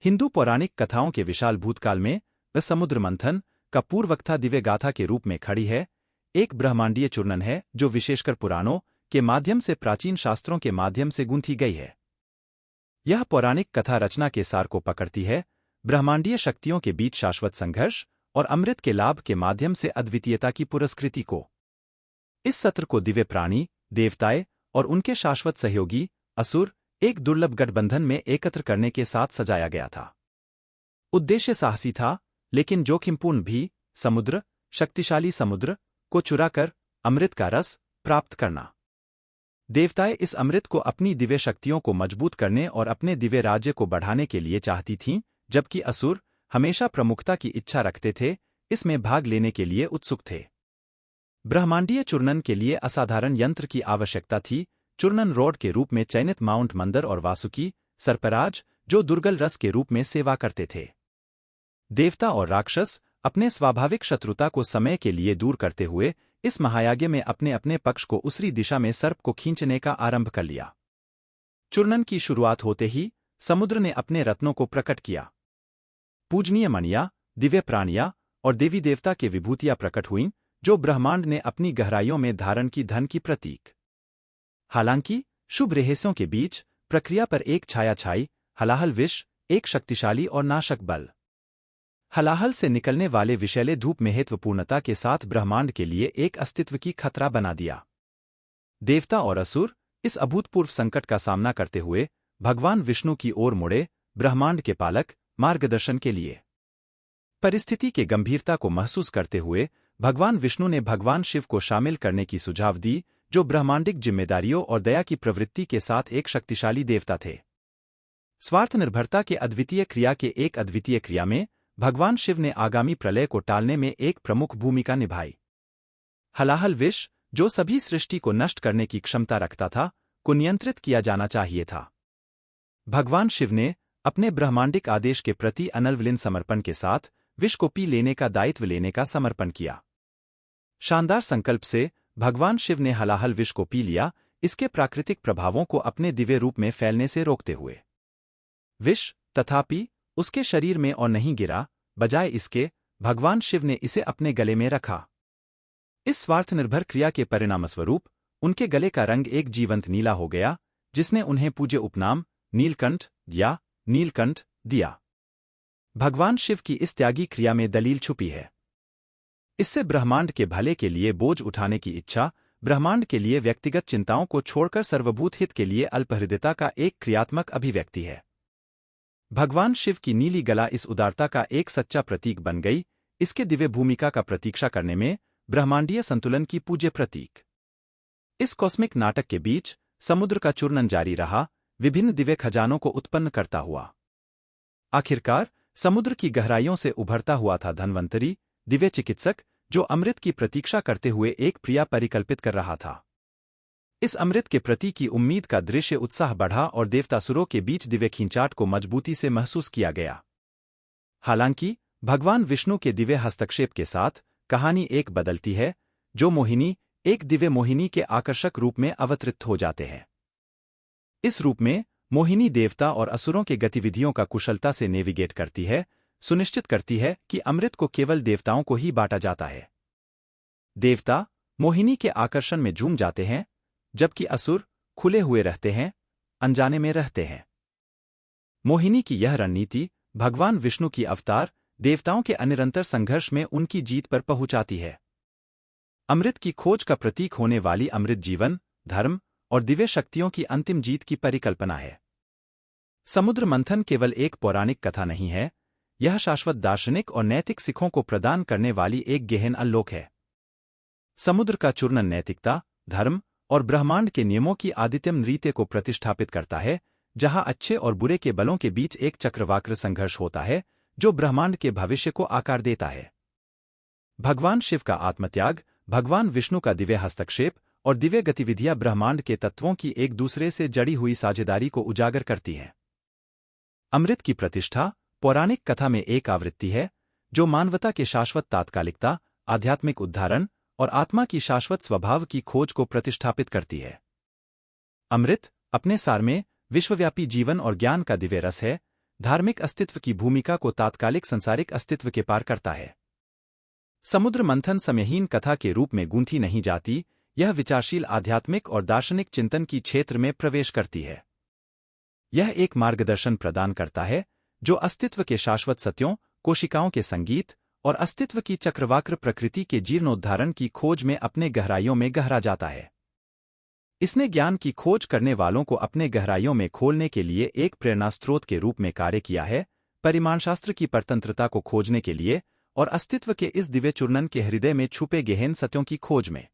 हिंदू पौराणिक कथाओं के विशाल भूतकाल में वह समुद्र मंथन का पूर्वकथा दिव्य गाथा के रूप में खड़ी है, एक ब्रह्मांडीय चूर्णन है जो विशेषकर पुराणों के माध्यम से प्राचीन शास्त्रों के माध्यम से गूंथी गई है। यह पौराणिक कथा रचना के सार को पकड़ती है, ब्रह्मांडीय शक्तियों के बीच शाश्वत संघर्ष और अमृत के लाभ के माध्यम से अद्वितीयता की पुरस्कृति को। इस सत्र को दिव्य प्राणी, देवताएं और उनके शाश्वत सहयोगी असुर एक दुर्लभ गठबंधन में एकत्र करने के साथ सजाया गया था। उद्देश्य साहसी था, लेकिन जोखिमपूर्ण भी, समुद्र, शक्तिशाली समुद्र को चुराकर अमृत का रस प्राप्त करना। देवताएं इस अमृत को अपनी दिव्य शक्तियों को मजबूत करने और अपने दिव्य राज्य को बढ़ाने के लिए चाहती थीं, जबकि असुर हमेशा प्रमुखता की इच्छा रखते थे, इसमें भाग लेने के लिए उत्सुक थे। ब्रह्मांडीय चूर्णन के लिए असाधारण यंत्र की आवश्यकता थी, चूर्णन रॉड के रूप में चयनित माउंट मंदर और वासुकी सर्पराज, जो दुर्गल रस के रूप में सेवा करते थे। देवता और राक्षस अपने स्वाभाविक शत्रुता को समय के लिए दूर करते हुए इस महायज्ञ में अपने अपने पक्ष को उसरी दिशा में सर्प को खींचने का आरंभ कर लिया। चूर्णन की शुरुआत होते ही समुद्र ने अपने रत्नों को प्रकट किया। पूजनीय मणियां, दिव्य प्राणियां और देवी देवता के विभूतियां प्रकट हुईं, जो ब्रह्मांड ने अपनी गहराइयों में धारण की धन की प्रतीक। हालांकि शुभ रहस्यों के बीच प्रक्रिया पर एक छाया छाई, हलाहल विष, एक शक्तिशाली और नाशक बल। हलाहल से निकलने वाले विषैले धूप महत्वपूर्णता के साथ ब्रह्मांड के लिए एक अस्तित्व की खतरा बना दिया। देवता और असुर इस अभूतपूर्व संकट का सामना करते हुए भगवान विष्णु की ओर मुड़े, ब्रह्मांड के पालक, मार्गदर्शन के लिए। परिस्थिति के गंभीरता को महसूस करते हुए भगवान विष्णु ने भगवान शिव को शामिल करने की सुझाव दी, जो ब्रह्मांडिक जिम्मेदारियों और दया की प्रवृत्ति के साथ एक शक्तिशाली देवता थे। स्वार्थ निर्भरता के अद्वितीय क्रिया के एक अद्वितीय क्रिया में भगवान शिव ने आगामी प्रलय को टालने में एक प्रमुख भूमिका निभाई। हलाहल विष, जो सभी सृष्टि को नष्ट करने की क्षमता रखता था, को नियंत्रित किया जाना चाहिए था। भगवान शिव ने अपने ब्रह्मांडिक आदेश के प्रति अनवलिन समर्पण के साथ विष को पी लेने का दायित्व लेने का समर्पण किया। शानदार संकल्प से भगवान शिव ने हलाहल विष को पी लिया, इसके प्राकृतिक प्रभावों को अपने दिव्य रूप में फैलने से रोकते हुए। विष, तथापि, उसके शरीर में और नहीं गिरा, बजाय इसके भगवान शिव ने इसे अपने गले में रखा। इस स्वार्थनिर्भर क्रिया के परिणामस्वरूप उनके गले का रंग एक जीवंत नीला हो गया, जिसने उन्हें पूज्य उपनाम नीलकंठ या नीलकंठ दिया। भगवान शिव की इस त्यागी क्रिया में दलील छुपी है। इससे ब्रह्मांड के भले के लिए बोझ उठाने की इच्छा, ब्रह्मांड के लिए व्यक्तिगत चिंताओं को छोड़कर सर्वभूत हित के लिए अल्पहृदयता का एक क्रियात्मक अभिव्यक्ति है। भगवान शिव की नीली गला इस उदारता का एक सच्चा प्रतीक बन गई, इसके दिव्य भूमिका का प्रतीक्षा करने में ब्रह्मांडीय संतुलन की पूज्य प्रतीक। इस कॉस्मिक नाटक के बीच समुद्र का चूर्णन जारी रहा, विभिन्न दिव्य खजानों को उत्पन्न करता हुआ। आखिरकार समुद्र की गहराइयों से उभरता हुआ था धन्वंतरी, दिव्य चिकित्सक, जो अमृत की प्रतीक्षा करते हुए एक प्रिया परिकल्पित कर रहा था। इस अमृत के प्रति की उम्मीद का दृश्य उत्साह बढ़ा और देवतासुरों के बीच दिव्य खींचाट को मजबूती से महसूस किया गया। हालांकि भगवान विष्णु के दिव्य हस्तक्षेप के साथ कहानी एक बदलती है, जो मोहिनी, एक दिव्य मोहिनी के आकर्षक रूप में अवतरित हो जाते हैं। इस रूप में मोहिनी देवता और असुरों के गतिविधियों का कुशलता से नेविगेट करती है, सुनिश्चित करती है कि अमृत को केवल देवताओं को ही बांटा जाता है। देवता मोहिनी के आकर्षण में झूम जाते हैं, जबकि असुर खुले हुए रहते हैं, अनजाने में रहते हैं। मोहिनी की यह रणनीति भगवान विष्णु की अवतार देवताओं के अनिरंतर संघर्ष में उनकी जीत पर पहुंचाती है। अमृत की खोज का प्रतीक होने वाली अमृत जीवन, धर्म और दिव्य शक्तियों की अंतिम जीत की परिकल्पना है। समुद्र मंथन केवल एक पौराणिक कथा नहीं है, यह शाश्वत दार्शनिक और नैतिक सीखों को प्रदान करने वाली एक गहन आलोक है। समुद्र का चूर्णन नैतिकता, धर्म और ब्रह्मांड के नियमों की आदित्यम नृत्य को प्रतिष्ठापित करता है, जहां अच्छे और बुरे के बलों के बीच एक चक्रवाक्र संघर्ष होता है, जो ब्रह्मांड के भविष्य को आकार देता है। भगवान शिव का आत्मत्याग, भगवान विष्णु का दिव्य हस्तक्षेप और दिव्य गतिविधियां ब्रह्मांड के तत्वों की एक दूसरे से जड़ी हुई साझेदारी को उजागर करती हैं। अमृत की प्रतिष्ठा पौराणिक कथा में एक आवृत्ति है, जो मानवता के शाश्वत तात्कालिकता, आध्यात्मिक उद्धारण और आत्मा की शाश्वत स्वभाव की खोज को प्रतिष्ठापित करती है। अमृत अपने सार में विश्वव्यापी जीवन और ज्ञान का दिव्य रस है, धार्मिक अस्तित्व की भूमिका को तात्कालिक संसारिक अस्तित्व के पार करता है। समुद्र मंथन समयहीन कथा के रूप में गूंथी नहीं जाती, यह विचारशील आध्यात्मिक और दार्शनिक चिंतन की क्षेत्र में प्रवेश करती है। यह एक मार्गदर्शन प्रदान करता है जो अस्तित्व के शाश्वत सत्यों, कोशिकाओं के संगीत और अस्तित्व की चक्रवाक्र प्रकृति के जीर्णोद्धारण की खोज में अपने गहराइयों में गहरा जाता है। इसने ज्ञान की खोज करने वालों को अपने गहराइयों में खोलने के लिए एक प्रेरणास्त्रोत के रूप में कार्य किया है, परिमाणशास्त्र की परतंत्रता को खोजने के लिए और अस्तित्व के इस दिव्य चूर्णन के हृदय में छुपे गहन सत्यों की खोज में।